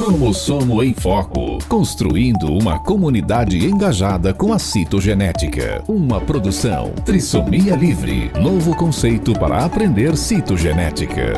Cromossomo em Foco, construindo uma comunidade engajada com a citogenética. Uma produção Trissomia Livre, novo conceito para aprender citogenética.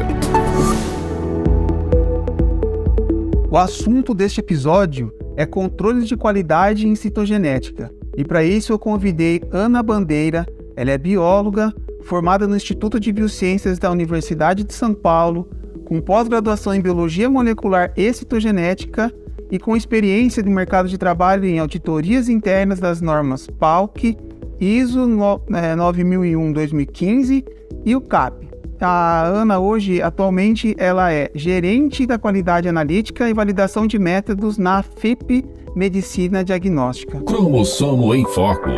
O assunto deste episódio é controle de qualidade em citogenética. E para isso eu convidei Ana Bandeira. Ela é bióloga, formada no Instituto de Biociências da Universidade de São Paulo, com pós-graduação em Biologia Molecular e Citogenética e com experiência de mercado de trabalho em auditorias internas das normas PALC, ISO 9001-2015 e o CAP. A Ana atualmente, ela é gerente da qualidade analítica e validação de métodos na FIP Medicina Diagnóstica. Cromossomo em Foco.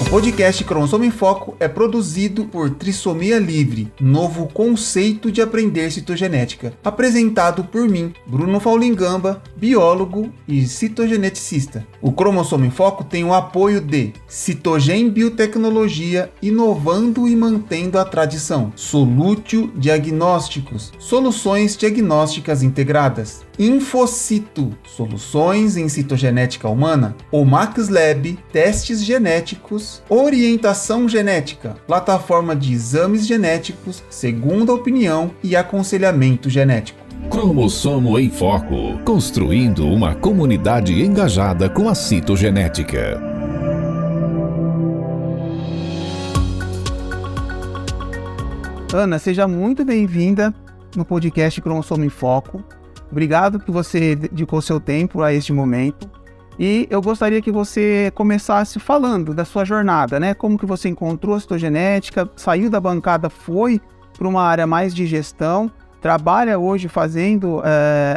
O podcast Cromossomo em Foco é produzido por Trissomia Livre, novo conceito de aprender citogenética, apresentado por mim, Bruno Faulingamba, biólogo e citogeneticista. O Cromossomo em Foco tem o apoio de Citogen Biotecnologia, inovando e mantendo a tradição, Solútil Diagnósticos, soluções diagnósticas integradas, Infocito, soluções em citogenética humana, o Max Lab, testes genéticos, orientação genética, plataforma de exames genéticos, segunda opinião e aconselhamento genético. Cromossomo em Foco, construindo uma comunidade engajada com a citogenética. Ana, seja muito bem-vinda no podcast Cromossomo em Foco. Obrigado por você dedicou seu tempo a este momento. E eu gostaria que você começasse falando da sua jornada, né? Como que você encontrou a citogenética, saiu da bancada, foi para uma área mais de gestão, trabalha hoje fazendo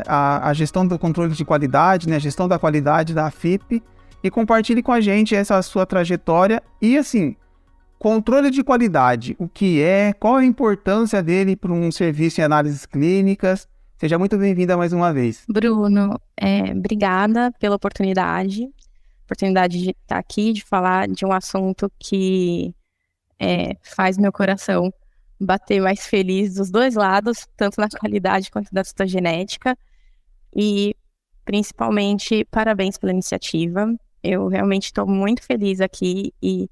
a gestão do controle de qualidade, né? A gestão da qualidade da FIP, e compartilhe com a gente essa sua trajetória. E assim, controle de qualidade, o que é, qual a importância dele para um serviço em análises clínicas? Seja muito bem-vinda mais uma vez. Bruno, obrigada pela oportunidade de estar aqui, de falar de um assunto que faz meu coração bater mais feliz dos dois lados, tanto na qualidade quanto da citogenética. E, principalmente, parabéns pela iniciativa. Eu realmente estou muito feliz aqui e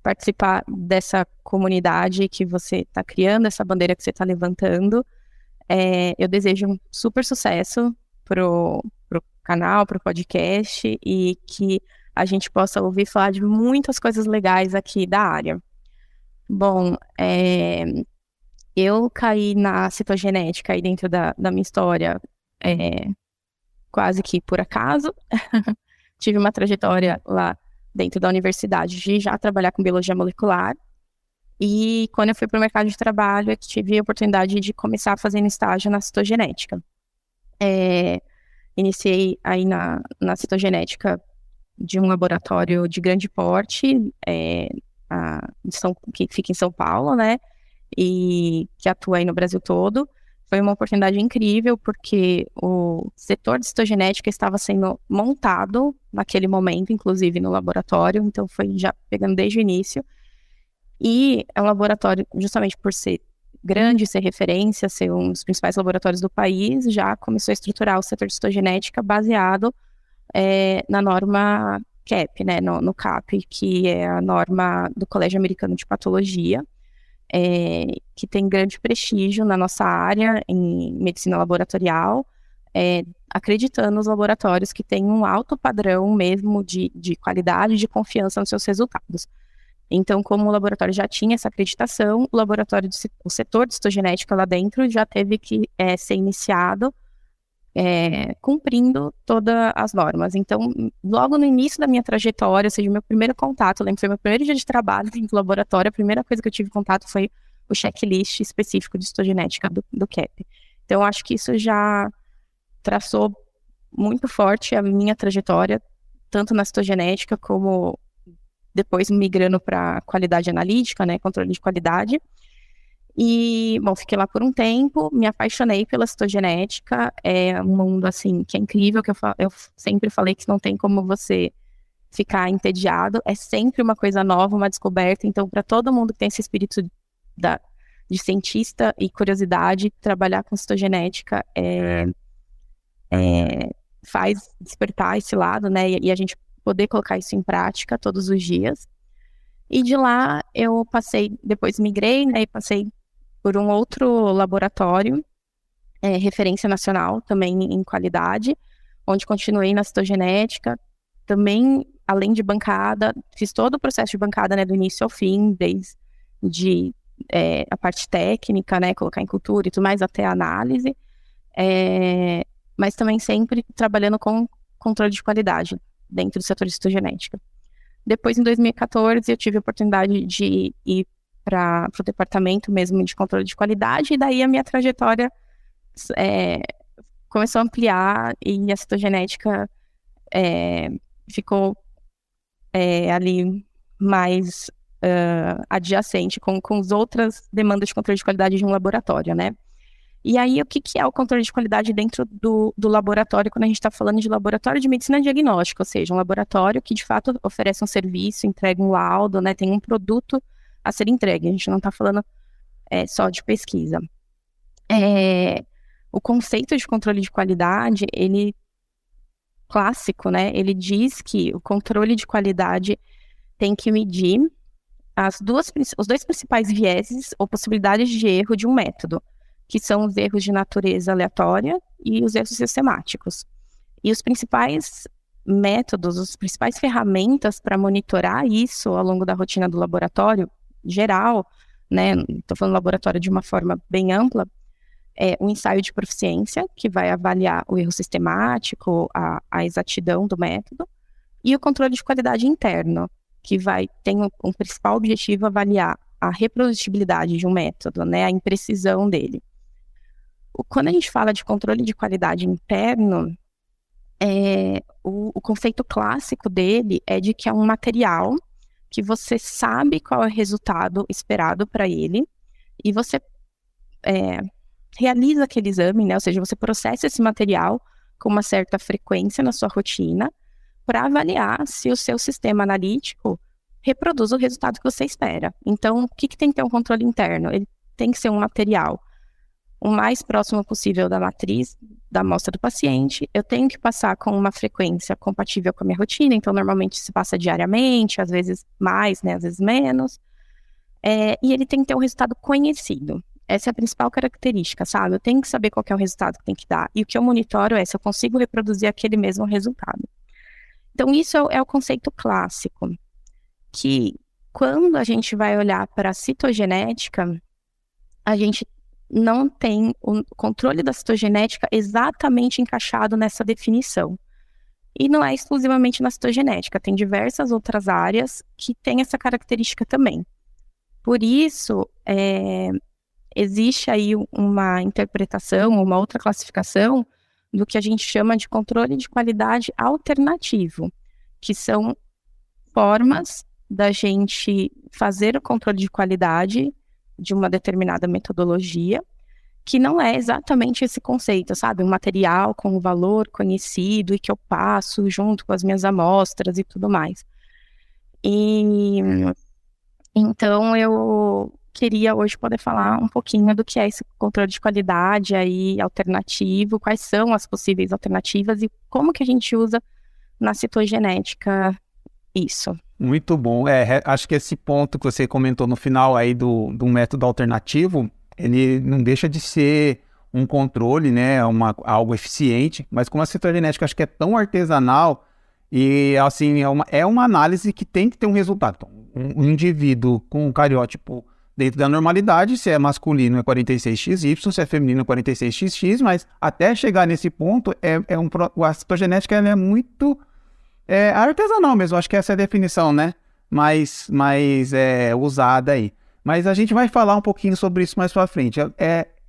participar dessa comunidade que você está criando, essa bandeira que você está levantando. Eu desejo um super sucesso pro canal, pro podcast, e que a gente possa ouvir falar de muitas coisas legais aqui da área. Bom, eu caí na citogenética aí dentro da minha história quase que por acaso. Tive uma trajetória lá dentro da universidade de já trabalhar com biologia molecular. E quando eu fui para o mercado de trabalho, eu tive a oportunidade de começar fazendo estágio na citogenética. Iniciei aí na citogenética de um laboratório de grande porte, que fica em São Paulo, né? E que atua aí no Brasil todo. Foi uma oportunidade incrível, porque o setor de citogenética estava sendo montado naquele momento, inclusive no laboratório, então foi já pegando desde o início. E é um laboratório, justamente por ser grande, ser referência, ser um dos principais laboratórios do país, já começou a estruturar o setor de citogenética baseado na norma CAP, né, no CAP, que é a norma do Colégio Americano de Patologia, que tem grande prestígio na nossa área em medicina laboratorial, acreditando nos laboratórios que têm um alto padrão mesmo de qualidade e de confiança nos seus resultados. Então, como o laboratório já tinha essa acreditação, o setor de citogenética lá dentro já teve que ser iniciado cumprindo todas as normas. Então, logo no início da minha trajetória, ou seja, meu primeiro contato, lembro que foi meu primeiro dia de trabalho dentro do laboratório, a primeira coisa que eu tive contato foi o checklist específico de citogenética do CAP. Então, acho que isso já traçou muito forte a minha trajetória, tanto na citogenética como depois migrando para qualidade analítica, né, controle de qualidade. E, bom, fiquei lá por um tempo, me apaixonei pela citogenética, é um mundo, assim, que é incrível, que eu sempre falei que não tem como você ficar entediado, é sempre uma coisa nova, uma descoberta. Então, para todo mundo que tem esse espírito cientista e curiosidade, trabalhar com citogenética faz despertar esse lado, né? E a gente poder colocar isso em prática todos os dias. E de lá eu depois migrei, né? E passei por um outro laboratório, referência nacional também em qualidade, onde continuei na citogenética, também, além de bancada, fiz todo o processo de bancada, né, do início ao fim, desde a parte técnica, né, colocar em cultura e tudo mais, até a análise, mas também sempre trabalhando com controle de qualidade dentro do setor de citogenética. Depois, em 2014, eu tive a oportunidade de ir para o departamento mesmo de controle de qualidade, e daí a minha trajetória começou a ampliar, e a citogenética ficou ali mais adjacente com as outras demandas de controle de qualidade de um laboratório, né? E aí, o que é o controle de qualidade dentro do laboratório, quando a gente está falando de laboratório de medicina diagnóstica, ou seja, um laboratório que, de fato, oferece um serviço, entrega um laudo, né, tem um produto a ser entregue. A gente não está falando só de pesquisa. O conceito de controle de qualidade, ele clássico, né, ele diz que o controle de qualidade tem que medir os dois principais vieses ou possibilidades de erro de um método, que são os erros de natureza aleatória e os erros sistemáticos. E os principais métodos, as principais ferramentas para monitorar isso ao longo da rotina do laboratório geral, né, estou falando laboratório de uma forma bem ampla, o ensaio de proficiência, que vai avaliar o erro sistemático, a exatidão do método, e o controle de qualidade interno, que tem um principal objetivo avaliar a reprodutibilidade de um método, né, a imprecisão dele. Quando a gente fala de controle de qualidade interno, o conceito clássico dele é de que é um material que você sabe qual é o resultado esperado para ele, e você realiza aquele exame, né? Ou seja, você processa esse material com uma certa frequência na sua rotina para avaliar se o seu sistema analítico reproduz o resultado que você espera. Então, o que tem que ter um controle interno? Ele tem que ser um material o mais próximo possível da matriz da amostra do paciente. Eu tenho que passar com uma frequência compatível com a minha rotina, então normalmente se passa diariamente, às vezes mais, né, às vezes menos. E ele tem que ter um resultado conhecido. Essa é a principal característica, sabe? Eu tenho que saber qual que é o resultado que tem que dar. E o que eu monitoro se eu consigo reproduzir aquele mesmo resultado. Então, isso é o conceito clássico, que quando a gente vai olhar para a citogenética, a gente não tem o controle da citogenética exatamente encaixado nessa definição. E não é exclusivamente na citogenética, tem diversas outras áreas que têm essa característica também. Por isso, existe aí uma interpretação, uma outra classificação do que a gente chama de controle de qualidade alternativo, que são formas da gente fazer o controle de qualidade de uma determinada metodologia, que não é exatamente esse conceito, sabe? Um material com um valor conhecido e que eu passo junto com as minhas amostras e tudo mais. E então eu queria hoje poder falar um pouquinho do que é esse controle de qualidade aí alternativo, quais são as possíveis alternativas e como que a gente usa na citogenética isso. Muito bom. Acho que esse ponto que você comentou no final aí do método alternativo, ele não deixa de ser um controle, né, algo eficiente, mas como a citogenética acho que é tão artesanal e assim é uma análise que tem que ter um resultado. Então, um indivíduo com um cariótipo dentro da normalidade, se é masculino é 46XY, se é feminino é 46XX, mas até chegar nesse ponto a citogenética ela é muito artesanal mesmo, acho que essa é a definição, né, mais usada aí. Mas a gente vai falar um pouquinho sobre isso mais pra frente.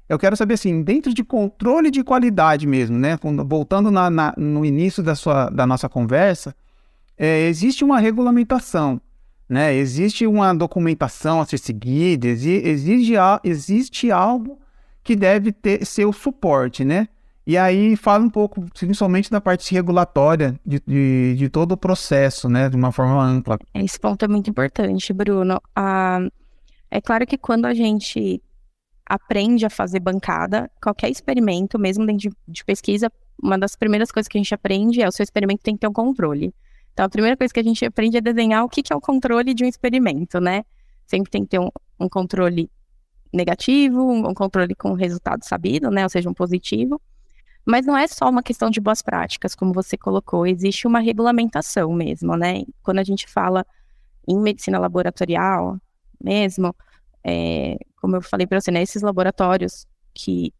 Eu quero saber, assim, dentro de controle de qualidade mesmo, né? Voltando no início da nossa conversa, existe uma regulamentação, né? Existe uma documentação a ser seguida, existe algo que deve ser o suporte, né? E aí fala um pouco, principalmente da parte regulatória de todo o processo, né? De uma forma ampla. Esse ponto é muito importante, Bruno. É claro que quando a gente aprende a fazer bancada, qualquer experimento, mesmo dentro de pesquisa, uma das primeiras coisas que a gente aprende é o seu experimento tem que ter um controle. Então, a primeira coisa que a gente aprende é desenhar o que é o controle de um experimento, né? Sempre tem que ter um controle negativo, um controle com resultado sabido, né? Ou seja, um positivo. Mas não é só uma questão de boas práticas, como você colocou, existe uma regulamentação mesmo, né? Quando a gente fala em medicina laboratorial mesmo, como eu falei para você, né? Esses laboratórios que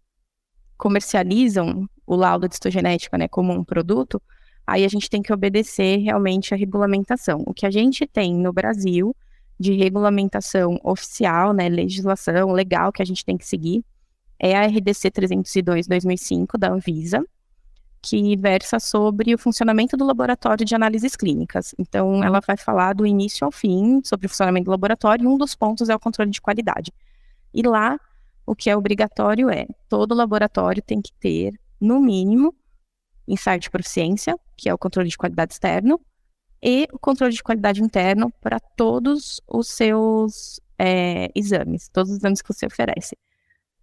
comercializam o laudo de histogenética, né, como um produto, aí a gente tem que obedecer realmente a regulamentação. O que a gente tem no Brasil de regulamentação oficial, né, legislação legal que a gente tem que seguir, é a RDC 302/2005 da Anvisa, que versa sobre o funcionamento do laboratório de análises clínicas. Então, ela vai falar do início ao fim sobre o funcionamento do laboratório, e um dos pontos é o controle de qualidade. E lá, o que é obrigatório todo laboratório tem que ter, no mínimo, ensaio de proficiência, que é o controle de qualidade externo, e o controle de qualidade interno para todos os seus exames, todos os exames que você oferece.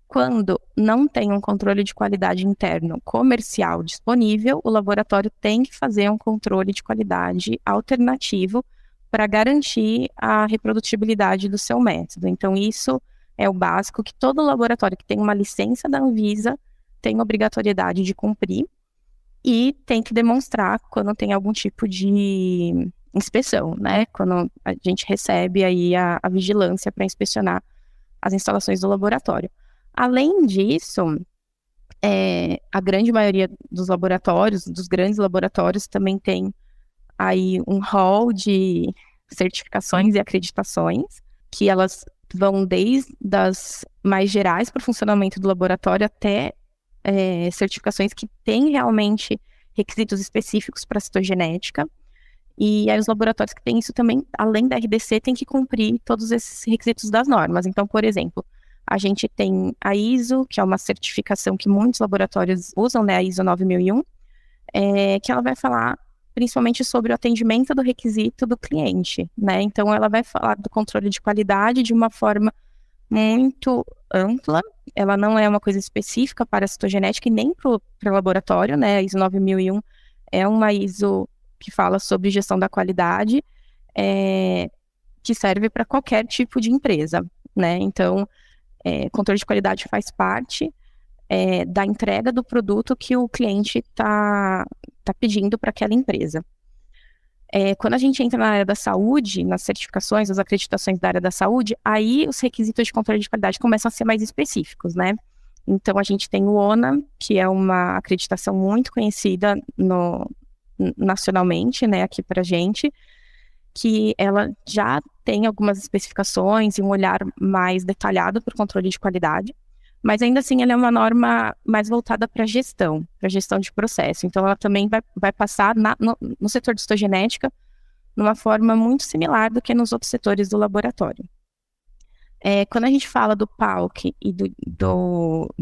Quando não tem um controle de qualidade interno comercial disponível, o laboratório tem que fazer um controle de qualidade alternativo para garantir a reprodutibilidade do seu método. Então, isso é o básico que todo laboratório que tem uma licença da Anvisa tem obrigatoriedade de cumprir e tem que demonstrar quando tem algum tipo de inspeção, né? Quando a gente recebe aí a vigilância para inspecionar as instalações do laboratório. Além disso, a grande maioria dos laboratórios, dos grandes laboratórios, também tem aí um hall de certificações e acreditações, que elas vão desde as mais gerais para o funcionamento do laboratório até certificações que têm realmente requisitos específicos para citogenética. E aí os laboratórios que têm isso também, além da RDC, têm que cumprir todos esses requisitos das normas. Então, por exemplo, a gente tem a ISO, que é uma certificação que muitos laboratórios usam, né, a ISO 9001, que ela vai falar principalmente sobre o atendimento do requisito do cliente, né? Então, ela vai falar do controle de qualidade de uma forma muito ampla. Ela não é uma coisa específica para a citogenética e nem para o laboratório, né? A ISO 9001 é uma ISO que fala sobre gestão da qualidade, que serve para qualquer tipo de empresa, né? Então, controle de qualidade faz parte da entrega do produto que o cliente está pedindo para aquela empresa. Quando a gente entra na área da saúde, nas certificações, as acreditações da área da saúde, aí os requisitos de controle de qualidade começam a ser mais específicos, né? Então, a gente tem o ONA, que é uma acreditação muito conhecida nacionalmente, né, aqui para a gente, que ela já tem algumas especificações e um olhar mais detalhado para o controle de qualidade, mas ainda assim ela é uma norma mais voltada para gestão de processo. Então ela também vai passar no setor de histogenética numa forma muito similar do que nos outros setores do laboratório. Quando a gente fala do PALC e do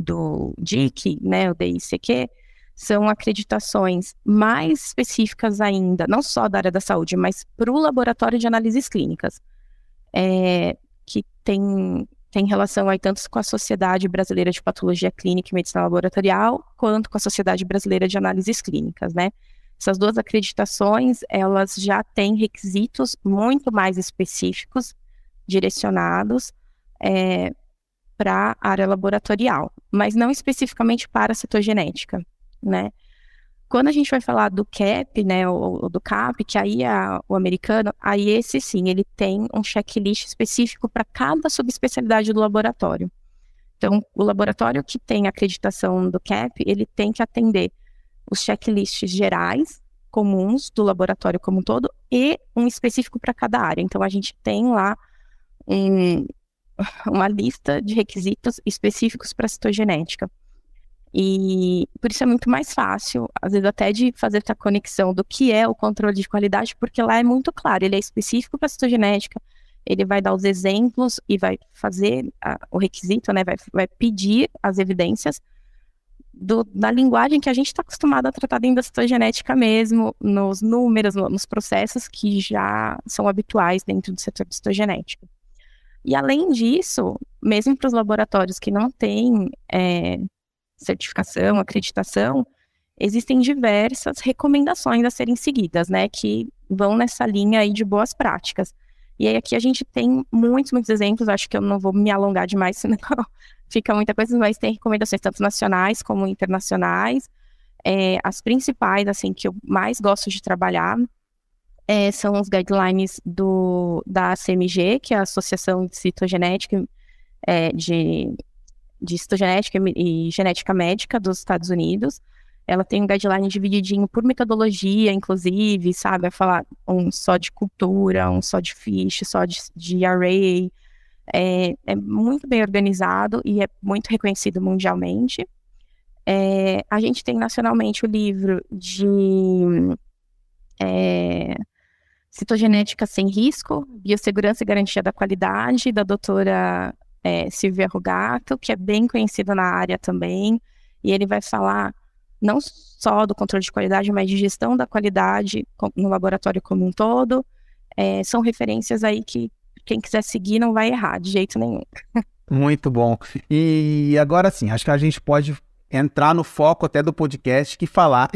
DIC, né, o DICQ, são acreditações mais específicas ainda, não só da área da saúde, mas para o laboratório de análises clínicas, que tem relação aí tanto com a Sociedade Brasileira de Patologia Clínica e Medicina Laboratorial, quanto com a Sociedade Brasileira de Análises Clínicas, né? Essas duas acreditações, elas já têm requisitos muito mais específicos, direcionados para a área laboratorial, mas não especificamente para a citogenética, né? Quando a gente vai falar do CAP, né, ou do CAP, que aí é o americano, aí esse sim, ele tem um checklist específico para cada subespecialidade do laboratório. Então, o laboratório que tem acreditação do CAP, ele tem que atender os checklists gerais, comuns do laboratório como um todo, e um específico para cada área. Então, a gente tem lá uma lista de requisitos específicos para a citogenética. E por isso é muito mais fácil, às vezes até de fazer essa conexão do que é o controle de qualidade, porque lá é muito claro, ele é específico para a citogenética, ele vai dar os exemplos e vai fazer o requisito, né, vai pedir as evidências da linguagem que a gente está acostumado a tratar dentro da citogenética mesmo, nos números, nos processos que já são habituais dentro do setor de citogenética. E além disso, mesmo para os laboratórios que não têm certificação, acreditação, existem diversas recomendações a serem seguidas, né, que vão nessa linha aí de boas práticas. E aí aqui a gente tem muitos exemplos, acho que eu não vou me alongar demais, senão fica muita coisa, mas tem recomendações tanto nacionais como internacionais. As principais, assim, que eu mais gosto de trabalhar são os guidelines da ACMG, que é a Associação de Citogenética, de Citogenética e Genética Médica dos Estados Unidos. Ela tem um guideline divididinho por metodologia, inclusive, sabe? Vai falar um só de cultura, um só de fish, só de array. É muito bem organizado e é muito reconhecido mundialmente. A gente tem nacionalmente o livro de Citogenética Sem Risco, Biossegurança e Garantia da Qualidade, da doutora Silvia Rugato, que é bem conhecida na área também. E ele vai falar não só do controle de qualidade, mas de gestão da qualidade no laboratório como um todo. São referências aí que quem quiser seguir não vai errar de jeito nenhum. Muito bom. E agora sim, acho que a gente pode entrar no foco até do podcast e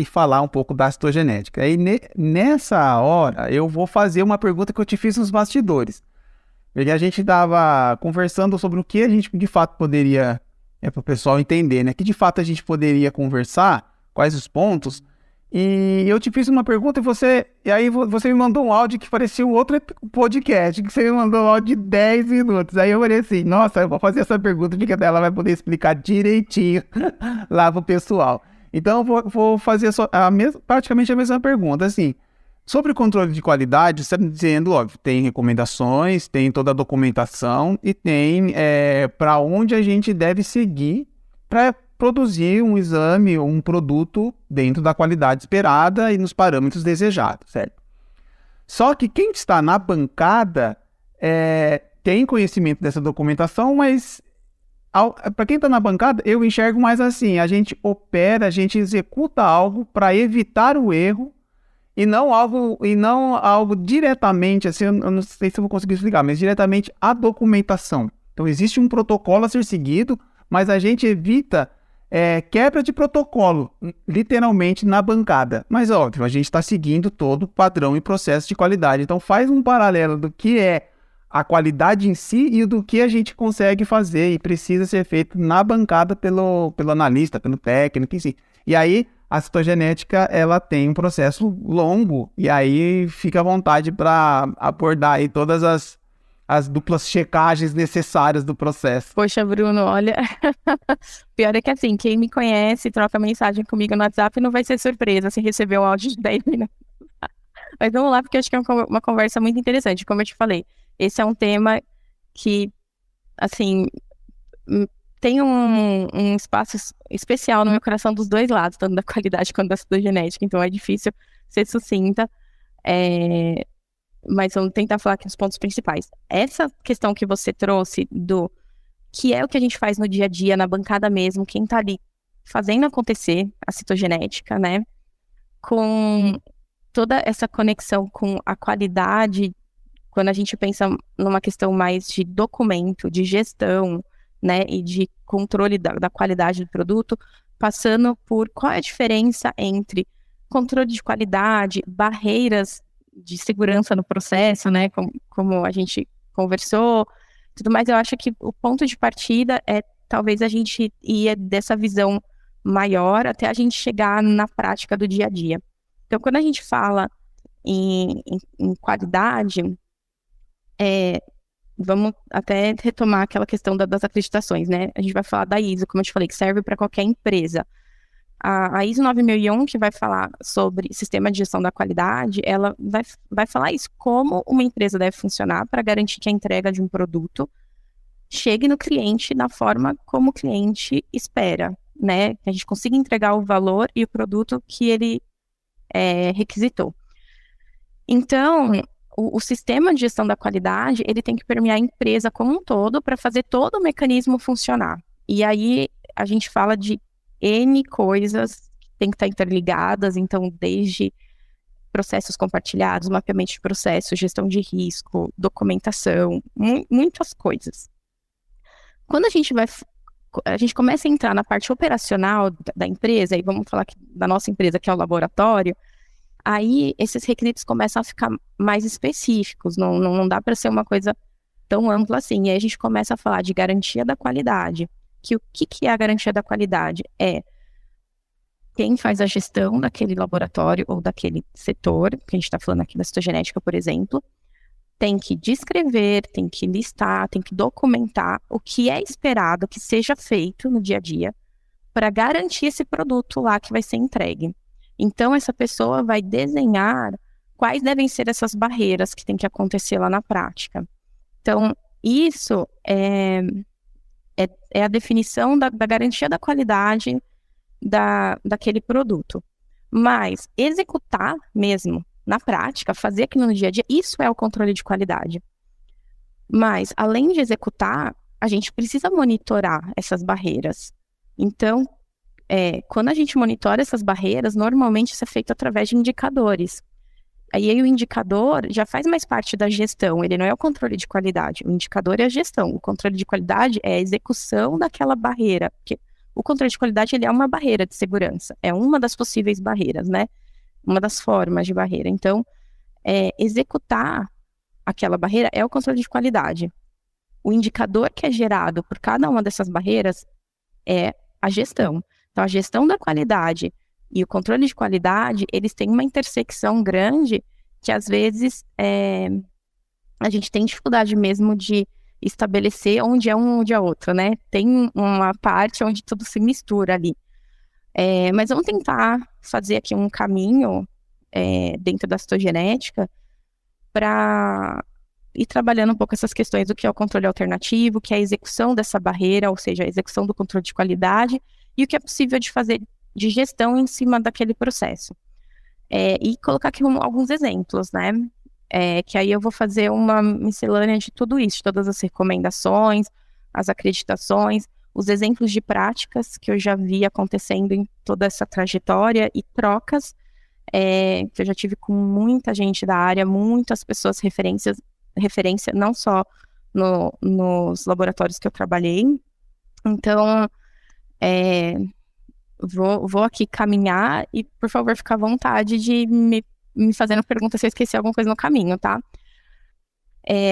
falar um pouco da citogenética. E nessa hora eu vou fazer uma pergunta que eu te fiz nos bastidores. Porque a gente estava conversando sobre o que a gente de fato poderia, para o pessoal entender, né? Que de fato a gente poderia conversar, quais os pontos. E eu te fiz uma pergunta e aí você me mandou um áudio que parecia um outro podcast, que você me mandou um áudio de 10 minutos. Aí eu falei assim, nossa, eu vou fazer essa pergunta, porque ela vai poder explicar direitinho lá pro pessoal. Então eu vou fazer praticamente a mesma pergunta, assim. Sobre o controle de qualidade, você está dizendo, óbvio, tem recomendações, tem toda a documentação e tem para onde a gente deve seguir para produzir um exame ou um produto dentro da qualidade esperada e nos parâmetros desejados, certo? Só que quem está na bancada tem conhecimento dessa documentação, mas para quem está na bancada, eu enxergo mais assim, a gente executa algo para evitar o erro e não algo diretamente, assim, eu não sei se eu vou conseguir explicar, mas diretamente a documentação. Então existe um protocolo a ser seguido, mas a gente evita quebra de protocolo, literalmente na bancada. Mas óbvio, a gente está seguindo todo o padrão e processo de qualidade. Então faz um paralelo do que é a qualidade em si e do que a gente consegue fazer e precisa ser feito na bancada pelo analista, pelo técnico em si. E aí a citogenética, ela tem um processo longo e aí fica à vontade para abordar aí todas as duplas checagens necessárias do processo. Poxa, Bruno, olha, pior é que assim, quem me conhece, troca mensagem comigo no WhatsApp, não vai ser surpresa se receber um áudio de 10 minutos. Mas vamos lá, porque eu acho que é uma conversa muito interessante. Como eu te falei, esse é um tema que, assim, tem um espaço especial no meu coração dos dois lados, tanto da qualidade quanto da citogenética, então é difícil ser sucinta. Mas vamos tentar falar aqui dos pontos principais. Essa questão que você trouxe do que é o que a gente faz no dia a dia, na bancada mesmo, quem tá ali fazendo acontecer a citogenética, né? Com toda essa conexão com a qualidade, quando a gente pensa numa questão mais de documento, de gestão, né? E de controle da qualidade do produto, passando por qual é a diferença entre controle de qualidade, barreiras de segurança no processo, né, como a gente conversou, tudo mais. Eu acho que o ponto de partida é talvez a gente ir dessa visão maior até a gente chegar na prática do dia a dia. Então, quando a gente fala em qualidade, vamos até retomar aquela questão das acreditações, né? A gente vai falar da ISO, como eu te falei, que serve para qualquer empresa. A ISO 9001, que vai falar sobre sistema de gestão da qualidade, ela vai falar isso, como uma empresa deve funcionar para garantir que a entrega de um produto chegue no cliente da forma como o cliente espera, né? Que a gente consiga entregar o valor e o produto que ele requisitou. Então, o sistema de gestão da qualidade, ele tem que permear a empresa como um todo para fazer todo o mecanismo funcionar. E aí, a gente fala de N coisas que tem que estar interligadas, então desde processos compartilhados, mapeamento de processos, gestão de risco, documentação, muitas coisas. Quando a gente começa a entrar na parte operacional da empresa, e vamos falar da nossa empresa, que é o laboratório, aí esses requisitos começam a ficar mais específicos, não dá para ser uma coisa tão ampla assim. E aí a gente começa a falar de garantia da qualidade, que o que é a garantia da qualidade? É quem faz a gestão daquele laboratório ou daquele setor, que a gente está falando aqui da citogenética, por exemplo, tem que descrever, tem que listar, tem que documentar o que é esperado que seja feito no dia a dia para garantir esse produto lá que vai ser entregue. Então, essa pessoa vai desenhar quais devem ser essas barreiras que tem que acontecer lá na prática. Então, isso é a definição da garantia da qualidade daquele produto. Mas executar mesmo, na prática, fazer aquilo no dia a dia, isso é o controle de qualidade. Mas, além de executar, a gente precisa monitorar essas barreiras. Então, quando a gente monitora essas barreiras, normalmente isso é feito através de indicadores. Aí o indicador já faz mais parte da gestão, ele não é o controle de qualidade. O indicador é a gestão, o controle de qualidade é a execução daquela barreira. Porque o controle de qualidade ele é uma barreira de segurança, é uma das possíveis barreiras, né? Uma das formas de barreira. Então, executar aquela barreira é o controle de qualidade. O indicador que é gerado por cada uma dessas barreiras é a gestão. Então, a gestão da qualidade e o controle de qualidade, eles têm uma intersecção grande que, às vezes, a gente tem dificuldade mesmo de estabelecer onde é um, onde é outro, né? Tem uma parte onde tudo se mistura ali. Mas vamos tentar fazer aqui um caminho dentro da citogenética para ir trabalhando um pouco essas questões do que é o controle alternativo, que é a execução dessa barreira, ou seja, a execução do controle de qualidade, e o que é possível de fazer de gestão em cima daquele processo. E colocar aqui alguns exemplos, né? Que aí eu vou fazer uma miscelânea de tudo isso, de todas as recomendações, as acreditações, os exemplos de práticas que eu já vi acontecendo em toda essa trajetória e trocas que eu já tive com muita gente da área, muitas pessoas referência não só nos laboratórios que eu trabalhei. Então, vou aqui caminhar e, por favor, fica à vontade de me fazendo perguntas se eu esqueci alguma coisa no caminho, tá?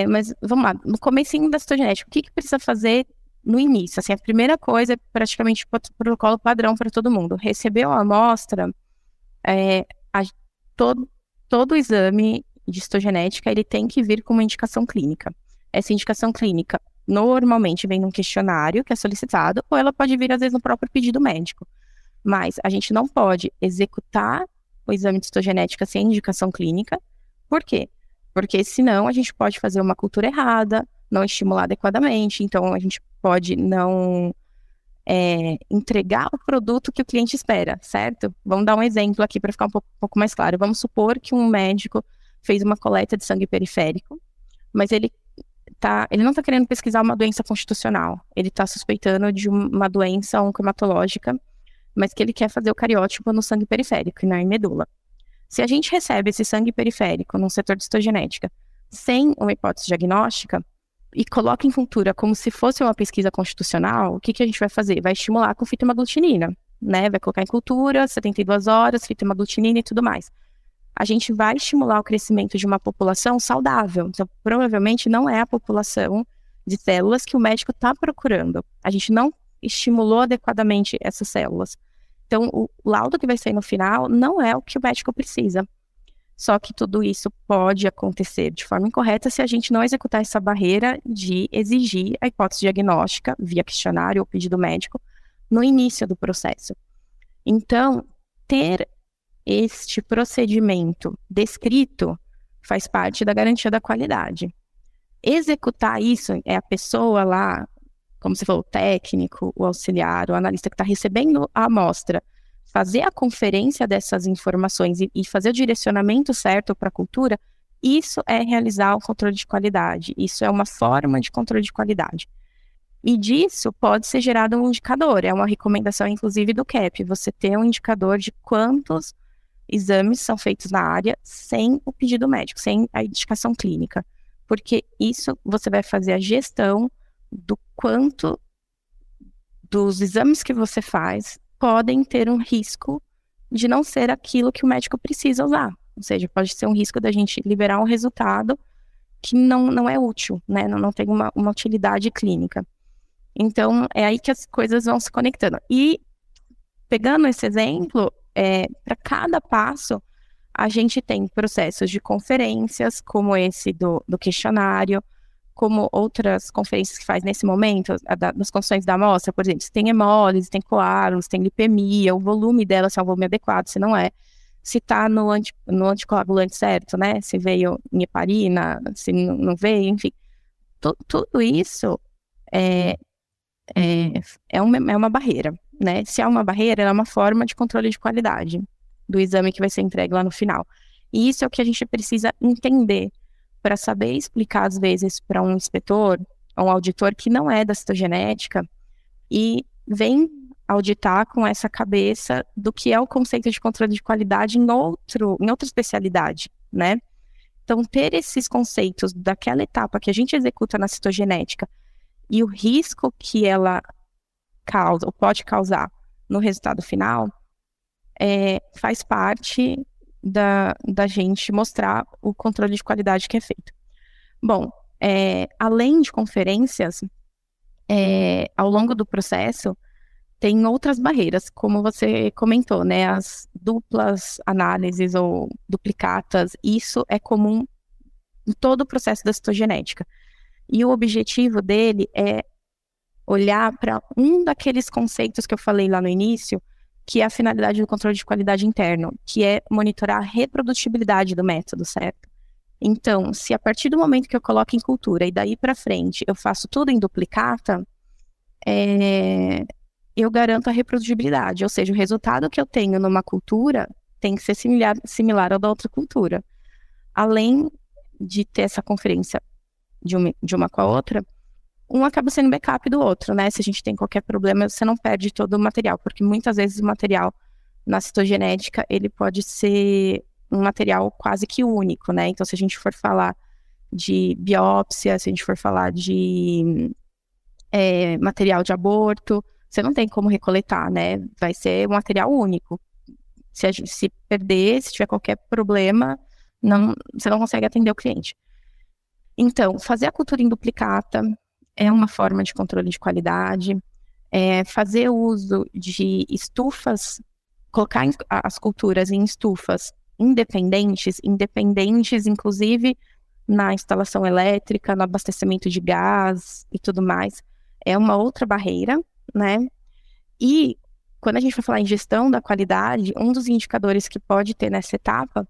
Mas vamos lá, no comecinho da citogenética, o que precisa fazer no início? Assim, a primeira coisa é praticamente o protocolo padrão para todo mundo. Recebeu a amostra, todo exame de citogenética, ele tem que vir com uma indicação clínica. Essa indicação clínica normalmente vem num questionário que é solicitado, ou ela pode vir, às vezes, no próprio pedido médico. Mas a gente não pode executar o exame de citogenética sem indicação clínica. Por quê? Porque senão a gente pode fazer uma cultura errada, não estimular adequadamente, então a gente pode não entregar o produto que o cliente espera, certo? Vamos dar um exemplo aqui para ficar um pouco mais claro. Vamos supor que um médico fez uma coleta de sangue periférico, mas ele não está querendo pesquisar uma doença constitucional, ele está suspeitando de uma doença oncohematológica, mas que ele quer fazer o cariótipo no sangue periférico e na medula. Se a gente recebe esse sangue periférico num setor de citogenética sem uma hipótese diagnóstica e coloca em cultura como se fosse uma pesquisa constitucional, o que a gente vai fazer? Vai estimular com fita hemaglutinina, né? Vai colocar em cultura, 72 horas, fita hemaglutinina e tudo mais. A gente vai estimular o crescimento de uma população saudável. Então, provavelmente não é a população de células que o médico está procurando. A gente não estimulou adequadamente essas células. Então, o laudo que vai sair no final não é o que o médico precisa. Só que tudo isso pode acontecer de forma incorreta se a gente não executar essa barreira de exigir a hipótese diagnóstica via questionário ou pedido médico no início do processo. Então, ter este procedimento descrito faz parte da garantia da qualidade. Executar isso é a pessoa lá, como você falou, o técnico, o auxiliar, o analista que está recebendo a amostra, fazer a conferência dessas informações e fazer o direcionamento certo para a cultura, isso é realizar o controle de qualidade, isso é uma forma de controle de qualidade. E disso pode ser gerado um indicador, é uma recomendação inclusive do CAP, você ter um indicador de quantos exames são feitos na área sem o pedido médico, sem a indicação clínica, porque isso você vai fazer a gestão do quanto dos exames que você faz podem ter um risco de não ser aquilo que o médico precisa usar. Ou seja, pode ser um risco da gente liberar um resultado que não é útil, né? Não tem uma utilidade clínica. Então, é aí que as coisas vão se conectando. E, pegando esse exemplo, para cada passo, a gente tem processos de conferências, como esse do questionário, como outras conferências que faz nesse momento, das condições da amostra, por exemplo, se tem hemólise, se tem coágulos, se tem lipemia, o volume dela, se é um volume adequado, se não é, se está no anticoagulante certo, né, se veio em heparina, se não veio, enfim. Tudo isso é uma barreira, né? Se há uma barreira, ela é uma forma de controle de qualidade do exame que vai ser entregue lá no final. E isso é o que a gente precisa entender para saber explicar, às vezes, para um inspetor, um auditor que não é da citogenética e vem auditar com essa cabeça do que é o conceito de controle de qualidade em outra especialidade, né? Então, ter esses conceitos daquela etapa que a gente executa na citogenética e o risco que ela causa, ou pode causar no resultado final, faz parte da gente mostrar o controle de qualidade que é feito. Bom, além de conferências, ao longo do processo, tem outras barreiras, como você comentou, né? As duplas análises ou duplicatas, isso é comum em todo o processo da citogenética. E o objetivo dele é olhar para um daqueles conceitos que eu falei lá no início, que é a finalidade do controle de qualidade interno, que é monitorar a reprodutibilidade do método, certo? Então, se a partir do momento que eu coloco em cultura e daí para frente eu faço tudo em duplicata, eu garanto a reprodutibilidade, ou seja, o resultado que eu tenho numa cultura tem que ser similar ao da outra cultura. Além de ter essa conferência de uma com a outra, um acaba sendo backup do outro, né? Se a gente tem qualquer problema, você não perde todo o material, porque muitas vezes o material na citogenética, ele pode ser um material quase que único, né? Então, se a gente for falar de biópsia, se a gente for falar de material de aborto, você não tem como recoletar, né? Vai ser um material único. Se perder, se tiver qualquer problema, você não consegue atender o cliente. Então, fazer a cultura em duplicata é uma forma de controle de qualidade, fazer uso de estufas, colocar as culturas em estufas independentes, inclusive na instalação elétrica, no abastecimento de gás e tudo mais, é uma outra barreira, né? E quando a gente vai falar em gestão da qualidade, um dos indicadores que pode ter nessa etapa,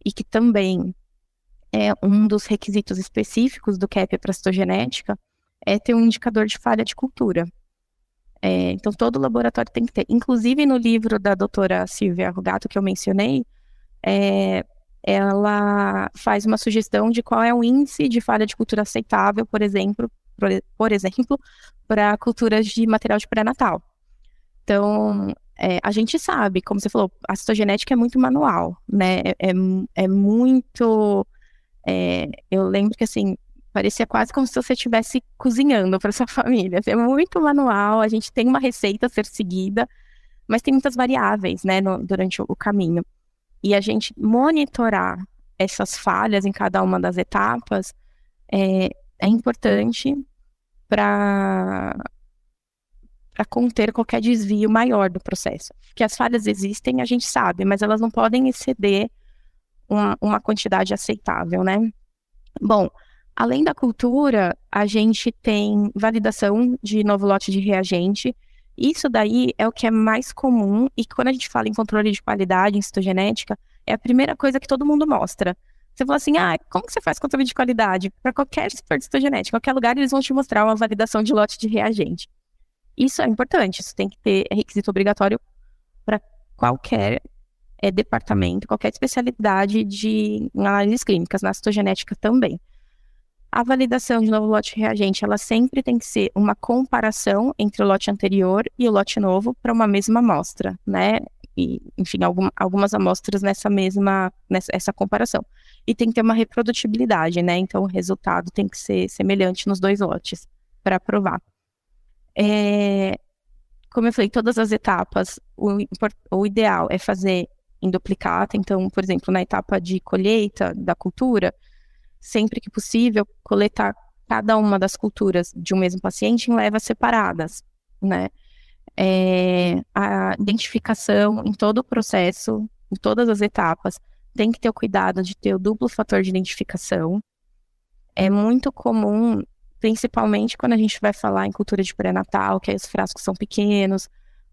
e que também é um dos requisitos específicos do CAP para citogenética, é ter um indicador de falha de cultura. Então, todo laboratório tem que ter. Inclusive, no livro da doutora Silvia Rugato, que eu mencionei, ela faz uma sugestão de qual é o índice de falha de cultura aceitável, por exemplo, para culturas de material de pré-natal. Então, a gente sabe, como você falou, a citogenética é muito manual, né? É muito... eu lembro que, assim, parecia quase como se você estivesse cozinhando para sua família. É muito manual, a gente tem uma receita a ser seguida, mas tem muitas variáveis, né, durante o caminho. E a gente monitorar essas falhas em cada uma das etapas é importante para conter qualquer desvio maior do processo. Que as falhas existem, a gente sabe, mas elas não podem exceder uma quantidade aceitável, né? Bom, além da cultura, a gente tem validação de novo lote de reagente. Isso daí é o que é mais comum, e quando a gente fala em controle de qualidade em citogenética, é a primeira coisa que todo mundo mostra. Você fala assim, como que você faz controle de qualidade? Para qualquer expert de citogenética, qualquer lugar, eles vão te mostrar uma validação de lote de reagente. Isso é importante, isso tem que ter requisito obrigatório para qualquer departamento, qualquer especialidade de análises clínicas, na citogenética também. A validação de novo lote de reagente, ela sempre tem que ser uma comparação entre o lote anterior e o lote novo para uma mesma amostra, né? enfim, algumas amostras nessa comparação. E tem que ter uma reprodutibilidade, né? Então, o resultado tem que ser semelhante nos 2 lotes para aprovar. Como eu falei, todas as etapas, o ideal é fazer em duplicata. Então, por exemplo, na etapa de colheita da cultura, sempre que possível, coletar cada uma das culturas de um mesmo paciente em levas separadas, né? A identificação em todo o processo, em todas as etapas, tem que ter o cuidado de ter o duplo fator de identificação. É muito comum, principalmente quando a gente vai falar em cultura de pré-natal, que aí os frascos são pequenos,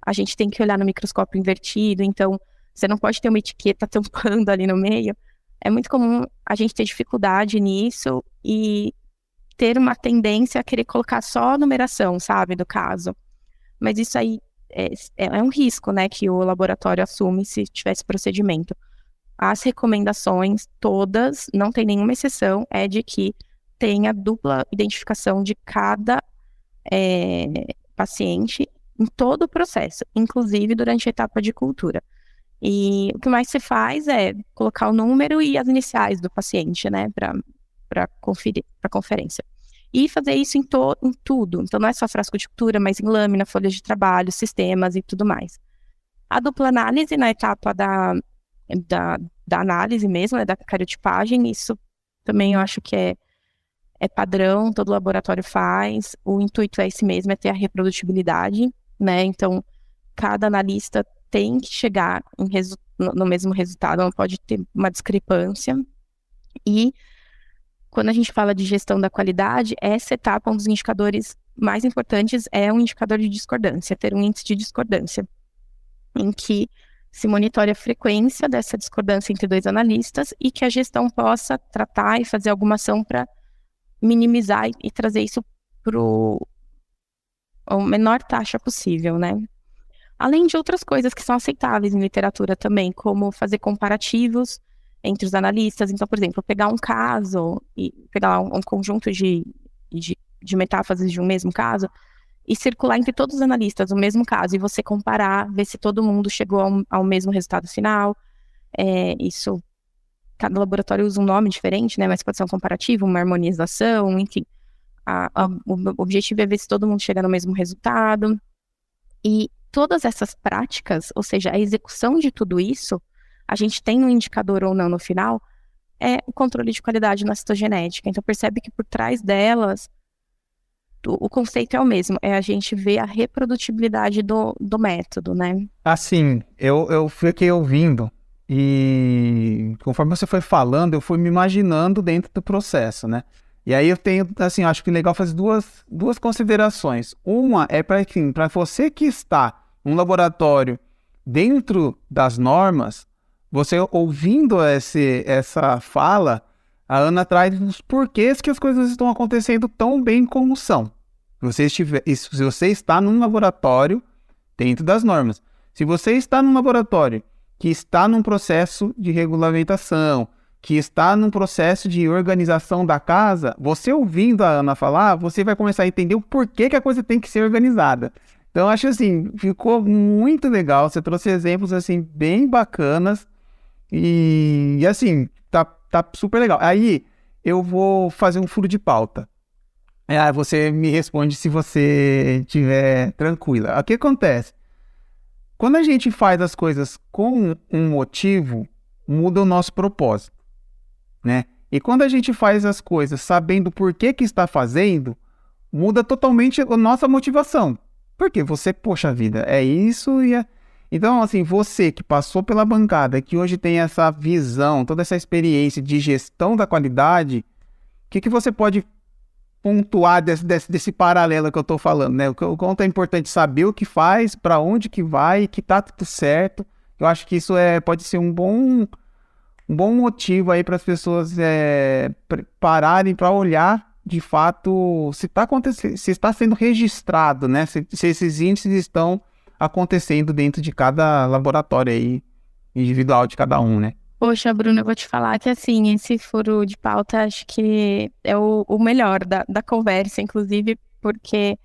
a gente tem que olhar no microscópio invertido, então você não pode ter uma etiqueta tampando ali no meio. É muito comum a gente ter dificuldade nisso e ter uma tendência a querer colocar só a numeração, sabe, do caso. Mas isso aí é um risco, né, que o laboratório assume se tivesse procedimento. As recomendações todas, não tem nenhuma exceção, é de que tenha dupla identificação de cada paciente em todo o processo, inclusive durante a etapa de cultura. E o que mais se faz é colocar o número e as iniciais do paciente, né, para conferência. E fazer isso em tudo. Então, não é só frasco de cultura, mas em lâmina, folhas de trabalho, sistemas e tudo mais. A dupla análise na etapa da análise mesmo, né, da cariotipagem, isso também eu acho que é padrão, todo laboratório faz. O intuito é esse mesmo, é ter a reprodutibilidade, né? Então, cada analista tem que chegar no mesmo resultado, não pode ter uma discrepância. E quando a gente fala de gestão da qualidade, essa etapa, um dos indicadores mais importantes é um indicador de discordância, ter um índice de discordância, em que se monitore a frequência dessa discordância entre 2 analistas e que a gestão possa tratar e fazer alguma ação para minimizar e trazer isso para a menor taxa possível, né? Além de outras coisas que são aceitáveis em literatura também, como fazer comparativos entre os analistas. Então, por exemplo, pegar um caso e pegar um conjunto de metáforas de um mesmo caso e circular entre todos os analistas o mesmo caso e você comparar, ver se todo mundo chegou ao mesmo resultado final. Isso, cada laboratório usa um nome diferente, né? Mas pode ser um comparativo, uma harmonização, enfim. O objetivo é ver se todo mundo chega no mesmo resultado. E todas essas práticas, ou seja, a execução de tudo isso, a gente tem um indicador ou não no final, é o controle de qualidade na citogenética. Então, percebe que por trás delas, o conceito é o mesmo, é a gente ver a reprodutibilidade do método, né? Assim, eu fiquei ouvindo e conforme você foi falando, eu fui me imaginando dentro do processo, né? E aí eu tenho, assim, acho que é legal fazer duas considerações. Uma é para você que está num laboratório dentro das normas, você ouvindo essa fala, a Ana traz os porquês que as coisas estão acontecendo tão bem como são. Se você está num laboratório dentro das normas, se você está num laboratório que está num processo de regulamentação, que está num processo de organização da casa, você ouvindo a Ana falar, você vai começar a entender o porquê que a coisa tem que ser organizada. Então, acho assim, ficou muito legal, você trouxe exemplos, assim, bem bacanas e assim, tá super legal. Aí, eu vou fazer um furo de pauta. Aí você me responde se você estiver tranquila. O que acontece? Quando a gente faz as coisas com um motivo, muda o nosso propósito, né? E quando a gente faz as coisas sabendo por que está fazendo, muda totalmente a nossa motivação. Porque você, poxa vida, é isso e é... Então, assim, você que passou pela bancada, que hoje tem essa visão, toda essa experiência de gestão da qualidade, o que você pode pontuar desse paralelo que eu estou falando, né? O quanto é importante saber o que faz, para onde que vai, que tá tudo certo. Eu acho que isso pode ser um bom motivo aí para as pessoas pararem para olhar de fato se está acontecendo, se está sendo registrado, né? Se esses índices estão acontecendo dentro de cada laboratório aí, individual de cada um, né? Poxa, Bruna, eu vou te falar que assim, esse furo de pauta acho que é o melhor da conversa, inclusive porque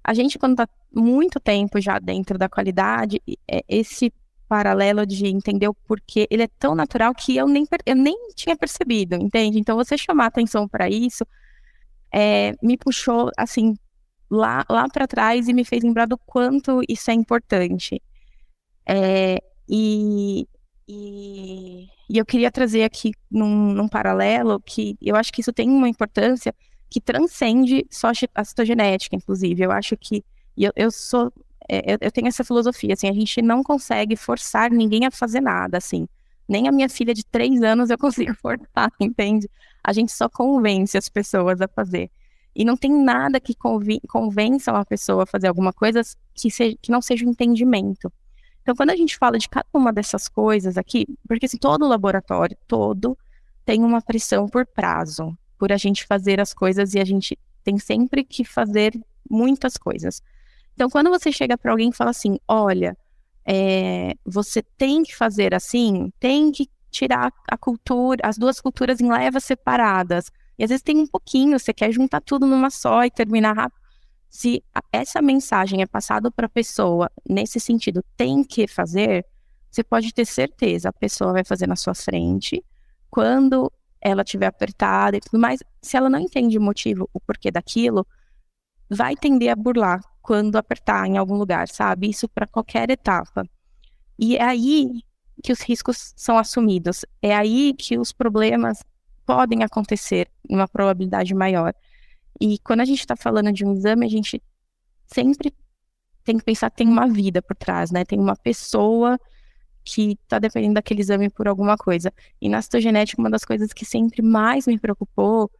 a gente, quando está muito tempo já dentro da qualidade, esse paralelo de entender o porquê, ele é tão natural que eu nem tinha percebido, entende? Então, você chamar atenção para isso, me puxou, assim, lá para trás e me fez lembrar do quanto isso é importante. E eu queria trazer aqui num paralelo que eu acho que isso tem uma importância que transcende só a citogenética, inclusive. Eu acho que eu tenho essa filosofia, assim, a gente não consegue forçar ninguém a fazer nada, assim. Nem a minha filha de 3 anos eu consigo forçar, entende? A gente só convence as pessoas a fazer. E não tem nada que convença uma pessoa a fazer alguma coisa que não seja o entendimento. Então, quando a gente fala de cada uma dessas coisas aqui, porque assim, todo laboratório, tem uma pressão por prazo, por a gente fazer as coisas, e a gente tem sempre que fazer muitas coisas. Então, quando você chega para alguém e fala assim, olha, você tem que fazer assim, tem que tirar as duas culturas em levas separadas, e às vezes tem um pouquinho, você quer juntar tudo numa só e terminar rápido. Se essa mensagem é passada para a pessoa nesse sentido, tem que fazer, você pode ter certeza, a pessoa vai fazer na sua frente, quando ela estiver apertada e tudo mais. Se ela não entende o motivo, o porquê daquilo, vai tender a burlar quando apertar em algum lugar, sabe? Isso para qualquer etapa. E é aí que os riscos são assumidos, é aí que os problemas podem acontecer em uma probabilidade maior. E quando a gente está falando de um exame, a gente sempre tem que pensar que tem uma vida por trás, né? Tem uma pessoa que está dependendo daquele exame por alguma coisa. E na citogenética, uma das coisas que sempre mais me preocupou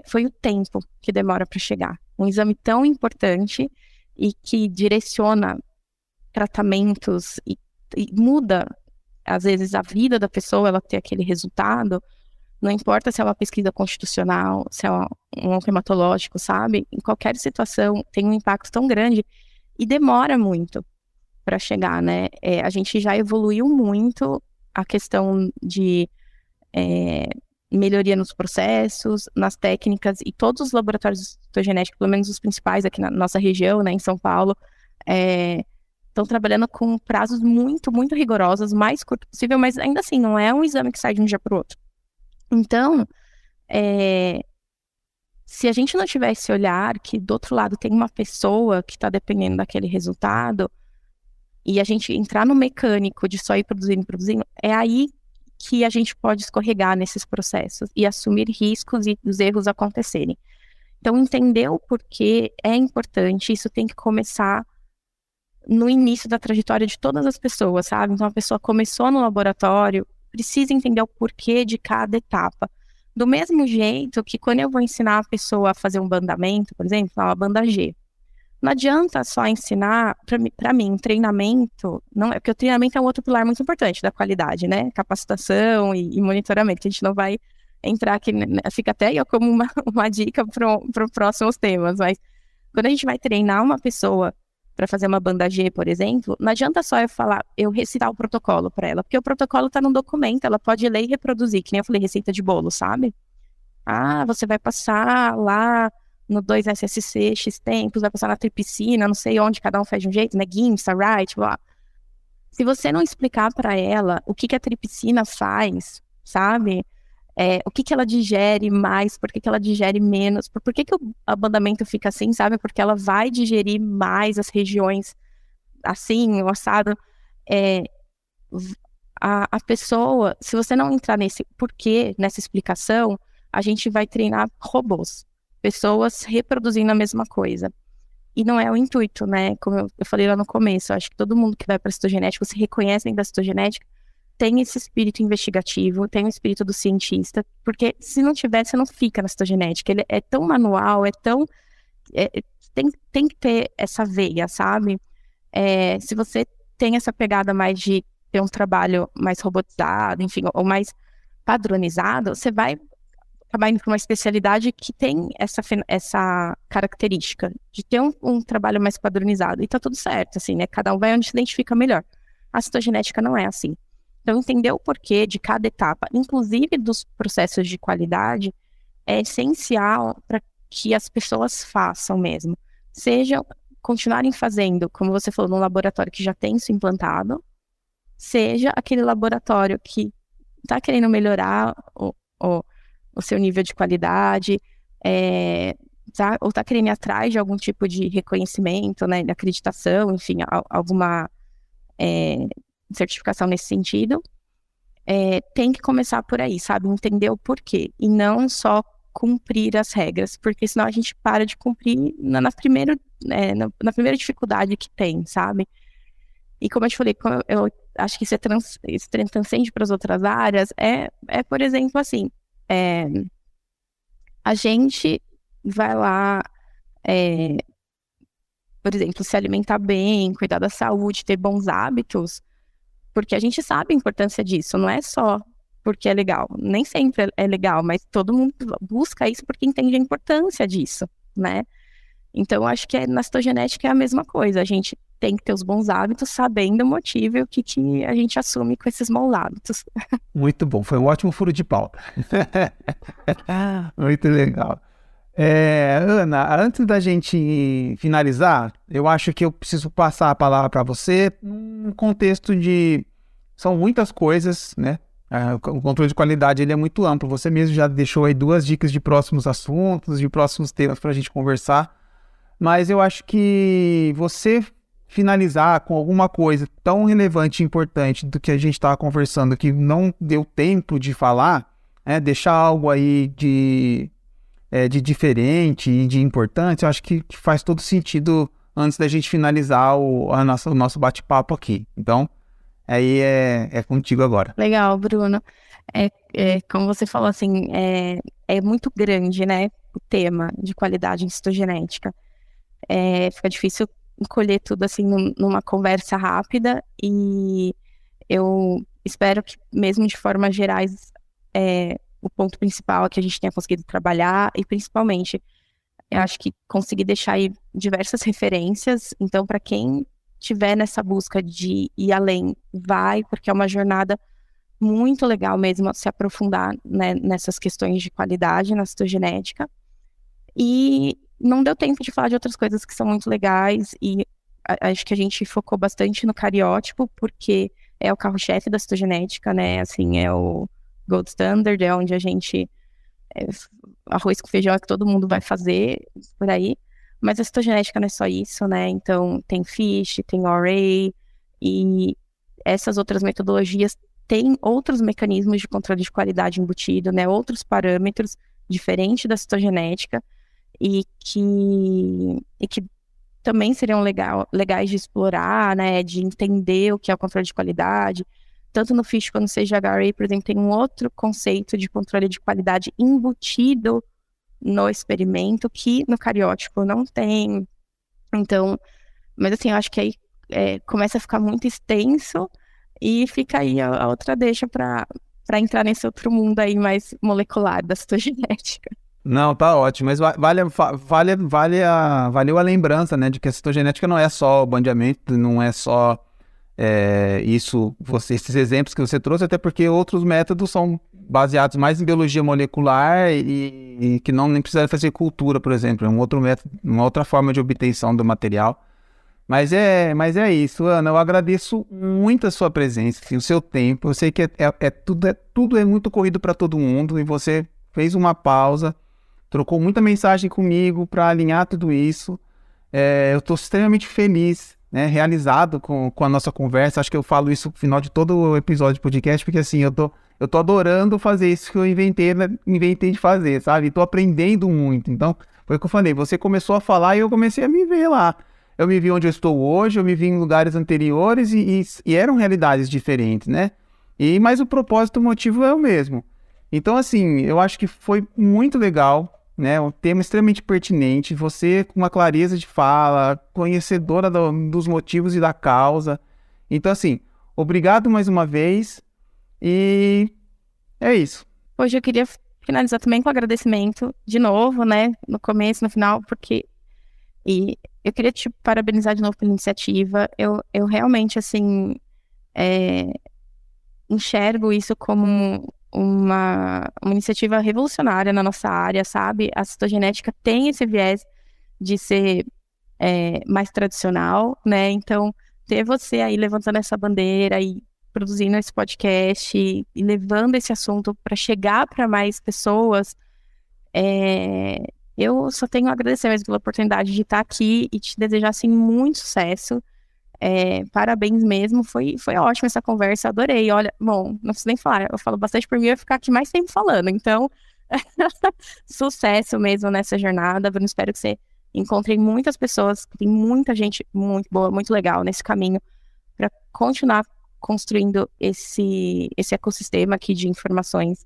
foi o tempo que demora para chegar. Um exame tão importante e que direciona tratamentos e muda, às vezes, a vida da pessoa, ela ter aquele resultado. Não importa se é uma pesquisa constitucional, se é um hematológico, sabe? Em qualquer situação tem um impacto tão grande e demora muito para chegar, né? A gente já evoluiu muito a questão de melhoria nos processos, nas técnicas, e todos os laboratórios de citogenética, pelo menos os principais aqui na nossa região, né, em São Paulo, estão trabalhando com prazos muito, muito rigorosos, mais curto possível, mas ainda assim, não é um exame que sai de um dia para o outro. Então, se a gente não tiver esse olhar que do outro lado tem uma pessoa que está dependendo daquele resultado, e a gente entrar no mecânico de só ir produzindo, é aí que a gente pode escorregar nesses processos e assumir riscos e os erros acontecerem. Então, entender o porquê é importante, isso tem que começar no início da trajetória de todas as pessoas, sabe? Então, a pessoa começou no laboratório, precisa entender o porquê de cada etapa. Do mesmo jeito que quando eu vou ensinar a pessoa a fazer um bandamento, por exemplo, uma banda G, não adianta só ensinar, para mim, treinamento, não é porque o treinamento é um outro pilar muito importante da qualidade, né? Capacitação e monitoramento, que a gente não vai entrar aqui, né? Fica até eu como uma dica para os próximos temas, mas quando a gente vai treinar uma pessoa para fazer uma banda G, por exemplo, não adianta só eu recitar o protocolo para ela, porque o protocolo está no documento, ela pode ler e reproduzir, que nem eu falei, receita de bolo, sabe? Você vai passar lá no 2SSC, X tempos, vai passar na tripsina, não sei onde, cada um faz de um jeito, né? Giemsa, Wright, blá. Se você não explicar para ela o que a tripsina faz, sabe? O que ela digere mais, por que ela digere menos, por que o abandamento fica assim, sabe? Porque ela vai digerir mais as regiões assim, o assado. A pessoa, se você não entrar nesse porquê, nessa explicação, a gente vai treinar robôs, pessoas reproduzindo a mesma coisa. E não é o intuito, né? Como eu falei lá no começo, eu acho que todo mundo que vai para a citogenética, se reconhece dentro da citogenética, tem esse espírito investigativo, tem o espírito do cientista, porque se não tiver, você não fica na citogenética. Ele é tão manual, tem que ter essa veia, sabe? Se você tem essa pegada mais de ter um trabalho mais robotizado, enfim, ou mais padronizado, você vai acabar indo para uma especialidade que tem essa característica de ter um trabalho mais padronizado. E tá tudo certo, assim, né? Cada um vai onde se identifica melhor. A citogenética não é assim. Então, entender o porquê de cada etapa, inclusive dos processos de qualidade, é essencial para que as pessoas façam mesmo. Continuarem fazendo, como você falou, num laboratório que já tem isso implantado, seja aquele laboratório que está querendo melhorar o seu nível de qualidade, ou está querendo ir atrás de algum tipo de reconhecimento, né, de acreditação, enfim, alguma certificação nesse sentido, tem que começar por aí, sabe? Entender o porquê, e não só cumprir as regras, porque senão a gente para de cumprir na primeira dificuldade que tem, sabe? E como eu te falei, eu acho que isso transcende para as outras áreas, por exemplo, assim, a gente vai lá, por exemplo, se alimentar bem, cuidar da saúde, ter bons hábitos, porque a gente sabe a importância disso, não é só porque é legal, nem sempre é legal, mas todo mundo busca isso porque entende a importância disso, né? Então, eu acho que na citogenética é a mesma coisa, a gente tem que ter os bons hábitos, sabendo o motivo e o que a gente assume com esses maus hábitos. Muito bom, foi um ótimo furo de pauta. Muito legal. Ana, antes da gente finalizar, eu acho que eu preciso passar a palavra para você num contexto de... São muitas coisas, né? O controle de qualidade ele é muito amplo. Você mesmo já deixou aí 2 dicas de próximos assuntos, de próximos temas para a gente conversar. Mas eu acho que você finalizar com alguma coisa tão relevante e importante do que a gente estava conversando, que não deu tempo de falar, deixar algo aí de diferente e de importante, eu acho que faz todo sentido antes da gente finalizar o nosso bate-papo aqui. Então, aí é contigo agora. Legal, Bruno. Como você falou, assim, é muito grande, né, o tema de qualidade em citogenética. Fica difícil colher tudo, assim, numa conversa rápida, e eu espero que, mesmo de formas gerais, o ponto principal é que a gente tenha conseguido trabalhar, e principalmente, eu acho que conseguir deixar aí diversas referências. Então, para quem estiver nessa busca de ir além, vai, porque é uma jornada muito legal mesmo se aprofundar, né, nessas questões de qualidade na citogenética. E não deu tempo de falar de outras coisas que são muito legais, e acho que a gente focou bastante no cariótipo, porque é o carro-chefe da citogenética, né, assim, é o gold standard, é onde a gente... arroz com feijão é que todo mundo vai fazer por aí, mas a citogenética não é só isso, né? Então tem FISH, tem ORA, e essas outras metodologias têm outros mecanismos de controle de qualidade embutido, né? Outros parâmetros diferentes da citogenética, e que também seriam legais de explorar, né? De entender o que é o controle de qualidade. Tanto no FISH quanto no CGHRA, por exemplo, tem um outro conceito de controle de qualidade embutido no experimento que no cariótipo não tem. Então, mas assim, eu acho que aí começa a ficar muito extenso, e fica aí a outra deixa para entrar nesse outro mundo aí mais molecular da citogenética. Não, tá ótimo, mas valeu a lembrança, né, de que a citogenética não é só o bandeamento, não é só esses exemplos que você trouxe, até porque outros métodos são baseados mais em biologia molecular e que nem precisa fazer cultura, por exemplo, é um outro método, uma outra forma de obtenção do material. Mas é isso, Ana, eu agradeço muito a sua presença, assim, o seu tempo. Eu sei que tudo é muito corrido para todo mundo, e você fez uma pausa, trocou muita mensagem comigo para alinhar tudo isso. Eu estou extremamente feliz, né, realizado com a nossa conversa. Acho que eu falo isso no final de todo o episódio de podcast, porque assim, eu tô adorando fazer isso que eu inventei de fazer, sabe? Tô aprendendo muito. Então, foi o que eu falei, você começou a falar e eu comecei a me ver lá. Eu me vi onde eu estou hoje, eu me vi em lugares anteriores e eram realidades diferentes, né? Mas o propósito, o motivo é o mesmo. Então, assim, eu acho que foi muito legal, né? Um tema extremamente pertinente, você com uma clareza de fala, conhecedora dos motivos e da causa. Então, assim, obrigado mais uma vez, e é isso. Hoje eu queria finalizar também com agradecimento, de novo, né? No começo, no final, porque... E eu queria te parabenizar de novo pela iniciativa. Eu realmente, assim, enxergo isso como uma iniciativa revolucionária na nossa área, sabe? A citogenética tem esse viés de ser mais tradicional, né? Então, ter você aí levantando essa bandeira e produzindo esse podcast e levando esse assunto para chegar para mais pessoas, eu só tenho a agradecer mesmo pela oportunidade de estar aqui e te desejar, assim, muito sucesso. Parabéns mesmo, foi ótima essa conversa, adorei. Olha, bom, não preciso nem falar, eu falo bastante por mim, eu ia ficar aqui mais tempo falando, então sucesso mesmo nessa jornada, Bruno, espero que você encontre muitas pessoas, tem muita gente muito boa, muito legal nesse caminho, para continuar construindo esse ecossistema aqui de informações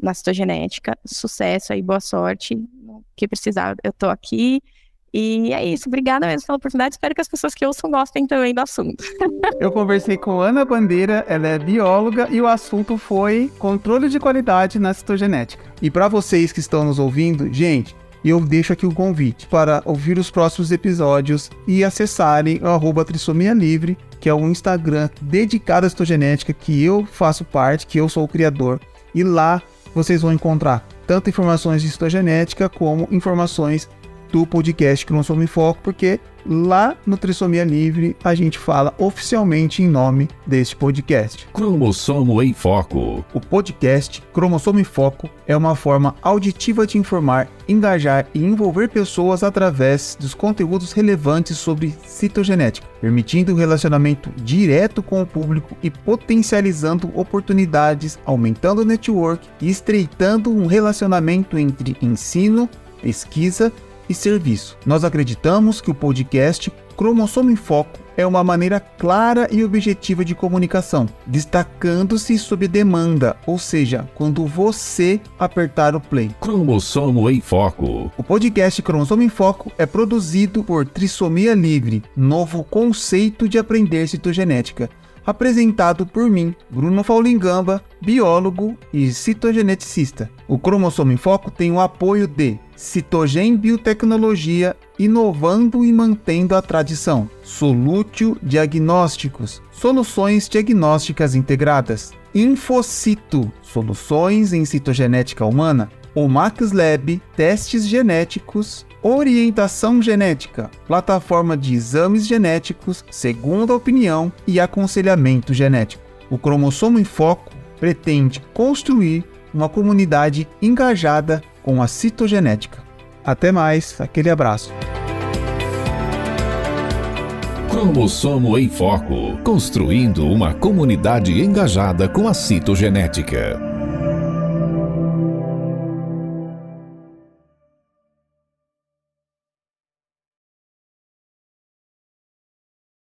na citogenética. Sucesso aí, boa sorte, o que precisar, eu tô aqui. E é isso, obrigada mesmo pela oportunidade, espero que as pessoas que ouçam gostem também do assunto. Eu conversei com Ana Bandeira, ela é bióloga e o assunto foi controle de qualidade na citogenética. E para vocês que estão nos ouvindo, gente, eu deixo aqui o convite para ouvir os próximos episódios e acessarem o @trissomialivre, que é um Instagram dedicado à citogenética que eu faço parte, que eu sou o criador. E lá vocês vão encontrar tanto informações de citogenética como informações do podcast Cromossomo em Foco, porque lá no Trissomia Livre a gente fala oficialmente em nome deste podcast. Cromossomo em Foco. O podcast Cromossomo em Foco é uma forma auditiva de informar, engajar e envolver pessoas através dos conteúdos relevantes sobre citogenética, permitindo o relacionamento direto com o público e potencializando oportunidades, aumentando o network e estreitando um relacionamento entre ensino, pesquisa e serviço. Nós acreditamos que o podcast Cromossomo em Foco é uma maneira clara e objetiva de comunicação, destacando-se sob demanda, ou seja, quando você apertar o play. Cromossomo em Foco. O podcast Cromossomo em Foco é produzido por Trissomia Livre, novo conceito de aprender citogenética, apresentado por mim, Bruno Faulingamba, biólogo e citogeneticista. O Cromossomo em Foco tem o apoio de Citogen Biotecnologia, inovando e mantendo a tradição. Solútil Diagnósticos, soluções diagnósticas integradas. Infocito, soluções em citogenética humana. O Max Lab, testes genéticos. Orientação genética, plataforma de exames genéticos, segunda opinião e aconselhamento genético. O Cromossomo em Foco pretende construir uma comunidade engajada com a citogenética. Até mais, aquele abraço. Cromossomo em Foco, construindo uma comunidade engajada com a citogenética.